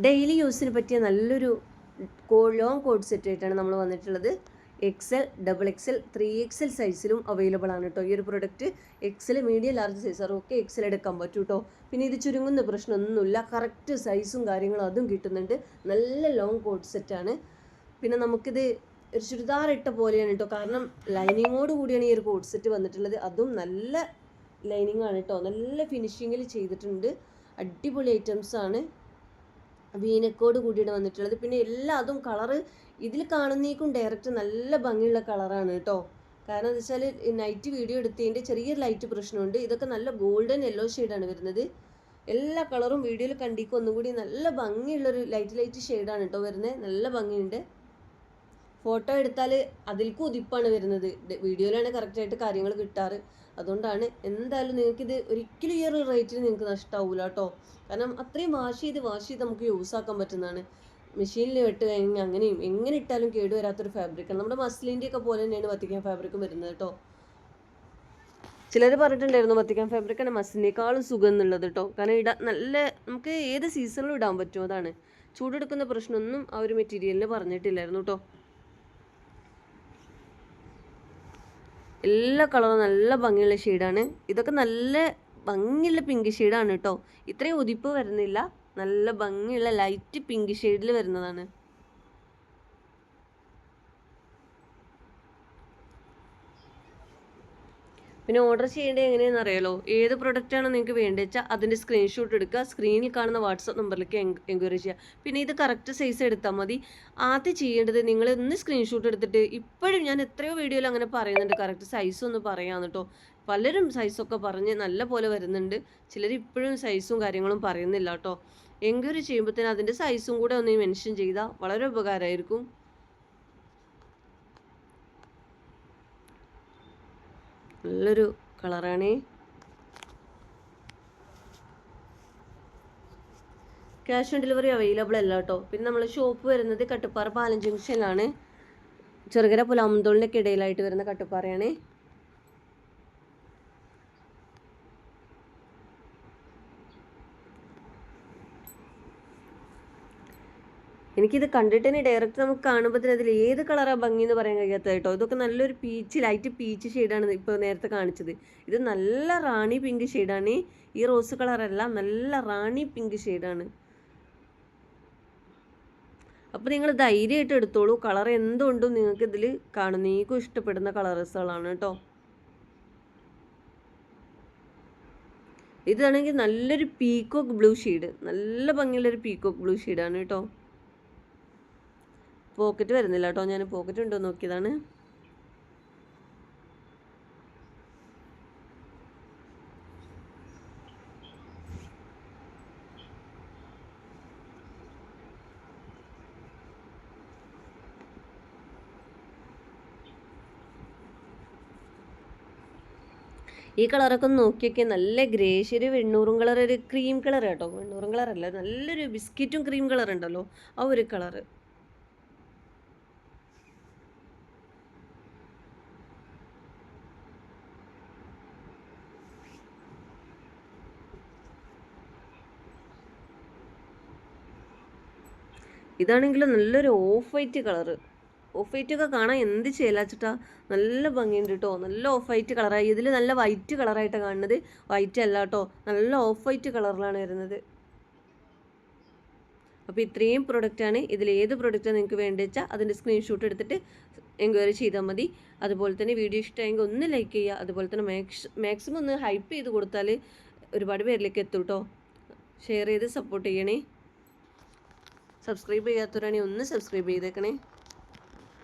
Daily യൂസിന് പറ്റിയ നല്ലൊരു ലോങ് കോഡ് സെറ്റ് ആയിട്ടാണ് നമ്മൾ വന്നിട്ടുള്ളത്. XL, XXL, 3XL സൈസിലും അവൈലബിൾ ആണ് കേട്ടോ. ഈ ഒരു product XL, medium, large size ഒക്കെ XL എടുക്കാൻ പറ്റും കേട്ടോ. പിന്നെ ഇത് ചുരുങ്ങുന്ന പ്രശ്നമൊന്നുമില്ല, കറക്റ്റ് സൈസും കാര്യങ്ങളും അതും കിട്ടുന്നുണ്ട്. നല്ല ലോങ് കോഡ് സെറ്റാണ്. പിന്നെ നമുക്കിത് ഒരു ചുരിദാർ ഇട്ട പോലെയാണ് കേട്ടോ, കാരണം ലൈനിങ്ങോട് കൂടിയാണ് ഈ ഒരു കോഡ് സെറ്റ് വന്നിട്ടുള്ളത്. അതും നല്ല ലൈനിങ് ആണ് കേട്ടോ, നല്ല ഫിനിഷിങ്ങിൽ ചെയ്തിട്ടുണ്ട്. അടിപൊളി ഐറ്റംസ് ആണ്. വീനക്കോട് കൂടിയാണ് വന്നിട്ടുള്ളത്. പിന്നെ അതും കളറ് ഇതിൽ കാണുന്നേക്കും ഡയറക്റ്റ് നല്ല ഭംഗിയുള്ള കളറാണ് കേട്ടോ. കാരണം എന്താ വെച്ചാൽ നൈറ്റ് വീഡിയോ എടുത്തതിൻ്റെ ചെറിയൊരു ലൈറ്റ് പ്രശ്നമുണ്ട്. ഇതൊക്കെ നല്ല ഗോൾഡൻ യെല്ലോ ഷെയ്ഡാണ് വരുന്നത്. എല്ലാ കളറും വീഡിയോയിൽ കണ്ടിക്കും ഒന്നുകൂടി നല്ല ഭംഗിയുള്ളൊരു ലൈറ്റ് ഷെയ്ഡാണ് കേട്ടോ വരുന്നത്. നല്ല ഭംഗിയുണ്ട്. ഫോട്ടോ എടുത്താൽ അതിൽക്ക് ഉതിപ്പാണ് വരുന്നത്. വീഡിയോയിലാണ് കറക്റ്റായിട്ട് കാര്യങ്ങൾ കിട്ടാറ്. അതുകൊണ്ടാണ് എന്തായാലും നിങ്ങൾക്കിത് ഒരിക്കലും ഈ ഒരു റേറ്റിന് നിങ്ങൾക്ക് നഷ്ടമാവില്ല കേട്ടോ. കാരണം അത്രയും വാഷ് ചെയ്ത് നമുക്ക് യൂസ് ആക്കാൻ പറ്റുന്നതാണ്. മെഷീനിൽ ഇട്ട് കഴിഞ്ഞാൽ അങ്ങനെയും എങ്ങനെ ഇട്ടാലും കേടുവരാത്തൊരു ഫാബ്രിക്കാണ്. നമ്മുടെ മസ്ലിൻ്റെ ഒക്കെ പോലെ തന്നെയാണ് വത്തിക്കാൻ ഫാബ്രിക്കും വരുന്നത് കേട്ടോ. ചിലർ പറഞ്ഞിട്ടുണ്ടായിരുന്നു വത്തിക്കാൻ ഫാബ്രിക്കാണ് മസ്ലിനേക്കാളും സുഖം എന്നുള്ളത് കേട്ടോ. കാരണം നല്ല നമുക്ക് ഏത് സീസണിലും ഇടാൻ പറ്റും. അതാണ് ചൂടെടുക്കുന്ന പ്രശ്നമൊന്നും ആ ഒരു മെറ്റീരിയലിന് പറഞ്ഞിട്ടില്ലായിരുന്നു കേട്ടോ. എല്ലാ കളറും നല്ല ഭംഗിയുള്ള ഷെയ്ഡാണ്. ഇതൊക്കെ നല്ല ഭംഗിയുള്ള പിങ്ക് ഷെയ്ഡാണ് കേട്ടോ. ഇത്രയും ഉതിപ്പ് വരുന്നില്ല, നല്ല ഭംഗിയുള്ള ലൈറ്റ് പിങ്ക് ഷെയ്ഡിൽ വരുന്നതാണ്. പിന്നെ ഓർഡർ ചെയ്യേണ്ടത് എങ്ങനെയാണെന്ന് അറിയാലോ. ഏത് പ്രൊഡക്റ്റാണ് നിങ്ങൾക്ക് വേണ്ടത് വെച്ചാൽ അതിൻ്റെ സ്ക്രീൻഷോട്ട് എടുക്കുക, സ്ക്രീനിൽ കാണുന്ന വാട്സപ്പ് നമ്പറിലേക്ക് എൻക്വയറി ചെയ്യുക. പിന്നെ ഇത് കറക്റ്റ് സൈസ് എടുത്താൽ മതി. ആദ്യം ചെയ്യേണ്ടത് നിങ്ങൾ ഒന്ന് സ്ക്രീൻഷോട്ട് എടുത്തിട്ട്, ഇപ്പോഴും ഞാൻ എത്രയോ വീഡിയോയിൽ അങ്ങനെ പറയുന്നുണ്ട്, കറക്റ്റ് സൈസ് ഒന്ന് പറയാമെന്ന് കേട്ടോ. പലരും സൈസൊക്കെ പറഞ്ഞ് നല്ല പോലെ വരുന്നുണ്ട്. ചിലർ ഇപ്പോഴും സൈസും കാര്യങ്ങളും പറയുന്നില്ല കേട്ടോ. എൻക്വയറി ചെയ്യുമ്പോഴത്തേന് അതിൻ്റെ സൈസും കൂടെ ഒന്ന് മെൻഷൻ ചെയ്താൽ വളരെ ഉപകാരമായിരിക്കും. നല്ലൊരു കളറാണ്. ക്യാഷ് ഓൺ ഡെലിവറി അവൈലബിൾ അല്ല കേട്ടോ. പിന്നെ നമ്മൾ ഷോപ്പ് വരുന്നത് കട്ടുപ്പാറ പാലം ജംഗ്ഷനിലാണ്. ചെറുകര പുലാമന്തോളിനൊക്കെ ഇടയിലായിട്ട് വരുന്ന കട്ടുപ്പാറയാണ്. എനിക്കിത് കണ്ടിട്ട് തന്നെ ഡയറക്റ്റ് നമുക്ക് കാണുമ്പോൾ തന്നെ അതിൽ ഏത് കളറാണ് ഭംഗി എന്ന് പറയാൻ കഴിയാത്ത കേട്ടോ. ഇതൊക്കെ നല്ലൊരു ലൈറ്റ് പീച്ച് ഷെയ്ഡാണ് ഇപ്പോൾ നേരത്തെ കാണിച്ചത്. ഇത് നല്ല റാണി പിങ്ക് ഷെയ്ഡാണ്. ഈ റോസ് കളറല്ല, നല്ല റാണി പിങ്ക് ഷെയ്ഡാണ്. അപ്പോൾ നിങ്ങൾ ധൈര്യമായിട്ട് എടുത്തോളൂ. കളർ എന്തുകൊണ്ടും നിങ്ങൾക്ക് ഇതിൽ കാണുന്നേക്കും ഇഷ്ടപ്പെടുന്ന കളേഴ്സുകളാണ് കേട്ടോ. ഇതാണെങ്കിൽ നല്ലൊരു പീക്കോക്ക് ബ്ലൂ ഷെയ്ഡ്, നല്ല ഭംഗിയുള്ളൊരു പീക്കോക്ക് ബ്ലൂ ഷെയ്ഡാണ് കേട്ടോ. പോക്കറ്റ് വരുന്നില്ല കേട്ടോ, ഞാൻ പോക്കറ്റ് ഉണ്ടോ നോക്കിയതാണ്. ഈ കളറൊക്കെ ഒന്ന് നോക്കിയൊക്കെ നല്ല ഗ്രേഷ്, ഒരു വെണ്ണൂറും കളർ, ഒരു ക്രീം കളർ കേട്ടോ. വെണ്ണൂറും കളറല്ല, നല്ലൊരു ബിസ്ക്കറ്റും ക്രീം കളർ ഉണ്ടല്ലോ, ആ ഒരു കളറ്. ഇതാണെങ്കിലും നല്ലൊരു of white colour. Of white ഒക്കെ കാണാൻ എന്ത് ചെയ്യലാച്ചിട്ടാ, നല്ല ഭംഗിയുണ്ട് കേട്ടോ. നല്ല ഓഫ് വൈറ്റ് കളറായി. ഇതിൽ നല്ല വൈറ്റ് കളറായിട്ടാണ് കാണുന്നത്, വൈറ്റ് അല്ല കേട്ടോ, നല്ല ഓഫ് വൈറ്റ് കളറിലാണ് വരുന്നത്. അപ്പോൾ ഇത്രയും പ്രൊഡക്റ്റാണ്. ഇതിൽ ഏത് പ്രൊഡക്റ്റാണ് നിങ്ങൾക്ക് വേണ്ടത് വെച്ചാൽ അതിൻ്റെ സ്ക്രീൻഷോട്ട് എടുത്തിട്ട് എൻക്വയറി ചെയ്താൽ മതി. അതുപോലെ തന്നെ വീഡിയോ ഇഷ്ടമായെങ്കിൽ ഒന്ന് ലൈക്ക് ചെയ്യുക. അതുപോലെ തന്നെ മാക്സിമം ഒന്ന് ഹൈപ്പ് ചെയ്ത് കൊടുത്താൽ ഒരുപാട് പേരിലേക്ക് എത്തും കേട്ടോ. ഷെയർ ചെയ്ത് സപ്പോർട്ട് ചെയ്യണേ. സബ്സ്ക്രൈബ് ചെയ്യാത്തവരാണെങ്കിൽ ഒന്ന് സബ്സ്ക്രൈബ് ചെയ്തേക്കണേ.